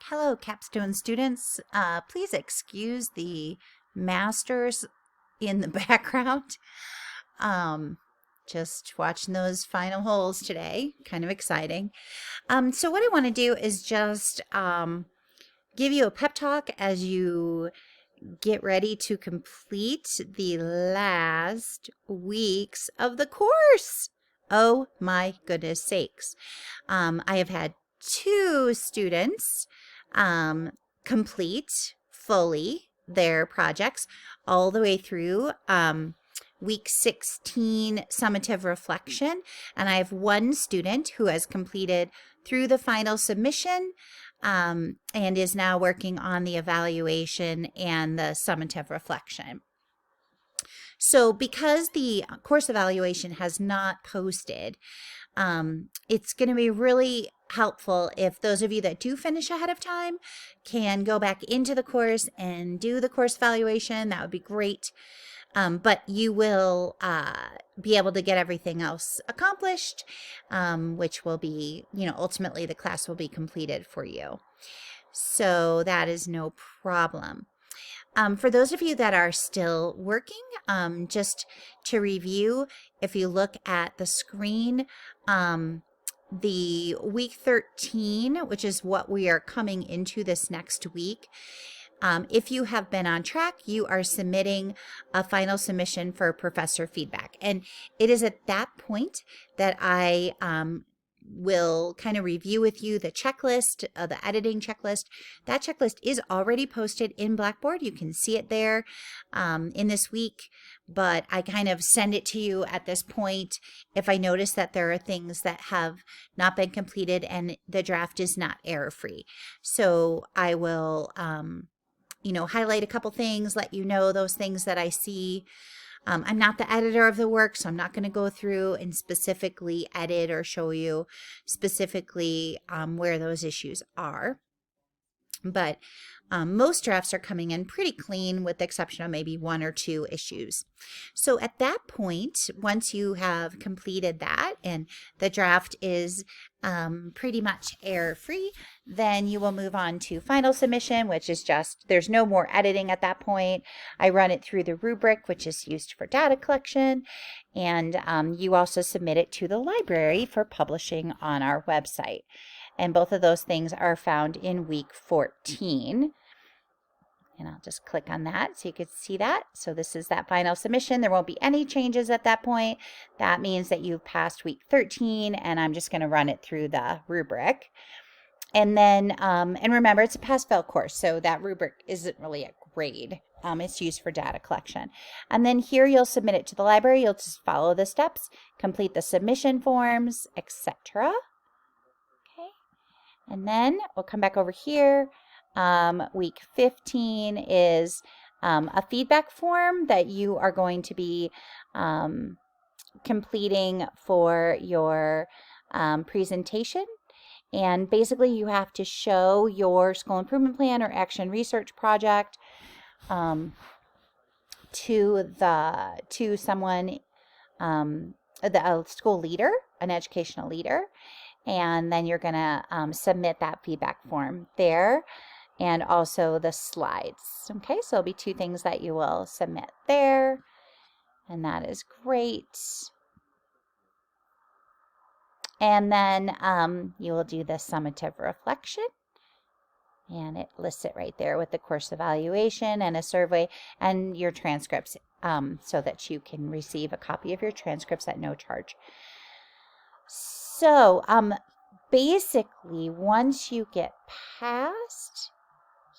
Hello, capstone students. Please excuse the masters in the background. Um, just watching those final holes today. Kind of exciting. So what I want to do is just give you a pep talk as you get ready to complete the last weeks of the course. Oh my goodness sakes. I have had two students complete fully their projects all the way through week 16 summative reflection, and I have one student who has completed through the final submission and is now working on the evaluation and the summative reflection. So because the course evaluation has not posted, it's going to be really helpful if those of you that do finish ahead of time can go back into the course and do the course evaluation. That would be great. But you will be able to get everything else accomplished, which will be, ultimately the class will be completed for you. So that is no problem. For those of you that are still working, just to review, if you look at the screen, the week 13, which is what we are coming into this next week, if you have been on track, you are submitting a final submission for professor feedback. And it is at that point that I will kind of review with you the checklist, the editing checklist. That checklist is already posted in Blackboard. You can see it there in this week, but I kind of send it to you at this point if I notice that there are things that have not been completed and the draft is not error-free. So I will highlight a couple things, let you know those things that I see. I'm not the editor of the work, so I'm not going to go through and specifically edit or show you specifically where those issues are. But most drafts are coming in pretty clean with the exception of maybe one or two issues. So at that point, once you have completed that and the draft is pretty much error-free, then you will move on to final submission, which is just, there's no more editing at that point. I run it through the rubric, which is used for data collection, and you also submit it to the library for publishing on our website. And both of those things are found in week 14. And I'll just click on that so you can see that. So this is that final submission. There won't be any changes at that point. That means that you've passed week 13, and I'm just going to run it through the rubric. And then, and remember, it's a pass-fail course, so that rubric isn't really a grade. It's used for data collection. And then here you'll submit it to the library. You'll just follow the steps, complete the submission forms, etc. Okay. And then we'll come back over here. Week 15 is a feedback form that you are going to be completing for your presentation. And basically you have to show your school improvement plan or action research project to someone, a school leader, an educational leader. And then you're going to submit that feedback form there and also the slides. Okay, so there'll be two things that you will submit there, and that is great. And then you will do the summative reflection, and it lists it right there with the course evaluation and a survey and your transcripts so that you can receive a copy of your transcripts at no charge. So basically, once you get past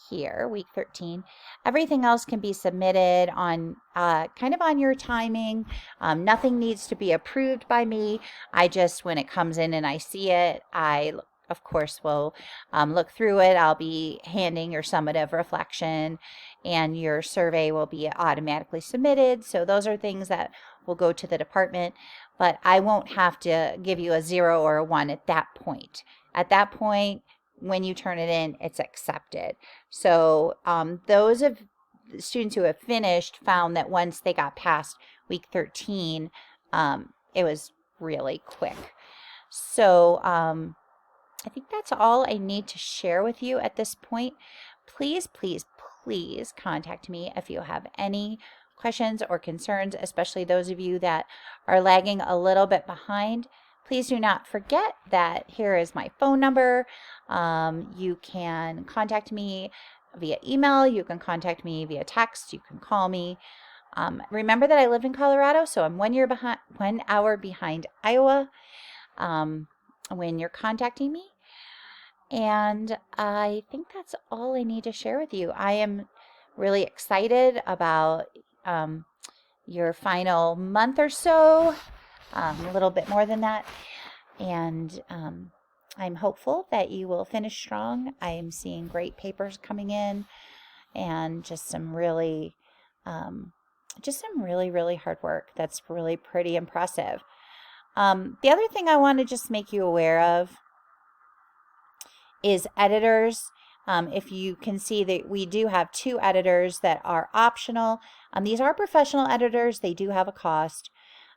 here, week 13, everything else can be submitted on kind of on your timing. Nothing needs to be approved by me. I just, when it comes in and I see it, I of course will look through it. I'll be handing your summative reflection and your survey will be automatically submitted. So those are things that will go to the department, but I won't have to give you a 0 or a 1 at that point. At that point, when you turn it in, it's accepted. So those of students who have finished found that once they got past week 13, it was really quick. So I think that's all I need to share with you at this point. Please, please, please contact me if you have any questions or concerns, especially those of you that are lagging a little bit behind. Please do not forget that here is my phone number. You can contact me via email. You can contact me via text. You can call me. Remember that I live in Colorado, so I'm 1 hour behind Iowa when you're contacting me. And I think that's all I need to share with you. I am really excited about your final month or so, a little bit more than that. And I'm hopeful that you will finish strong. I am seeing great papers coming in and just some really, really hard work. That's really pretty impressive. The other thing I want to just make you aware of is editors. If you can see that we do have 2 editors that are optional. These are professional editors. They do have a cost,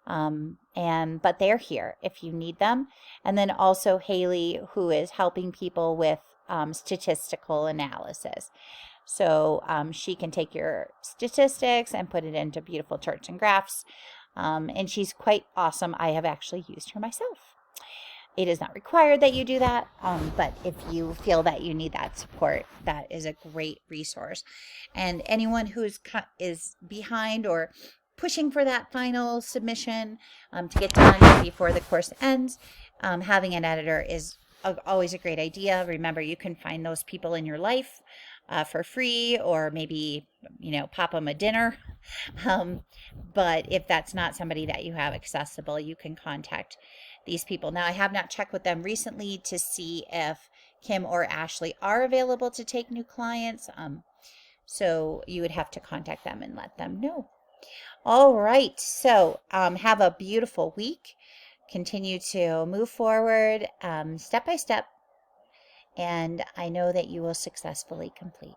but they're here if you need them. And then also Haley, who is helping people with statistical analysis. So she can take your statistics and put it into beautiful charts and graphs. And she's quite awesome. I have actually used her myself. It is not required that you do that, but if you feel that you need that support, that is a great resource. And anyone who is behind or pushing for that final submission to get done before the course ends, having an editor is always a great idea. Remember, you can find those people in your life for free, or maybe, pop them a dinner. But if that's not somebody that you have accessible, you can contact these people. Now, I have not checked with them recently to see if Kim or Ashley are available to take new clients. So you would have to contact them and let them know. All right. So have a beautiful week. Continue to move forward step by step. And I know that you will successfully complete.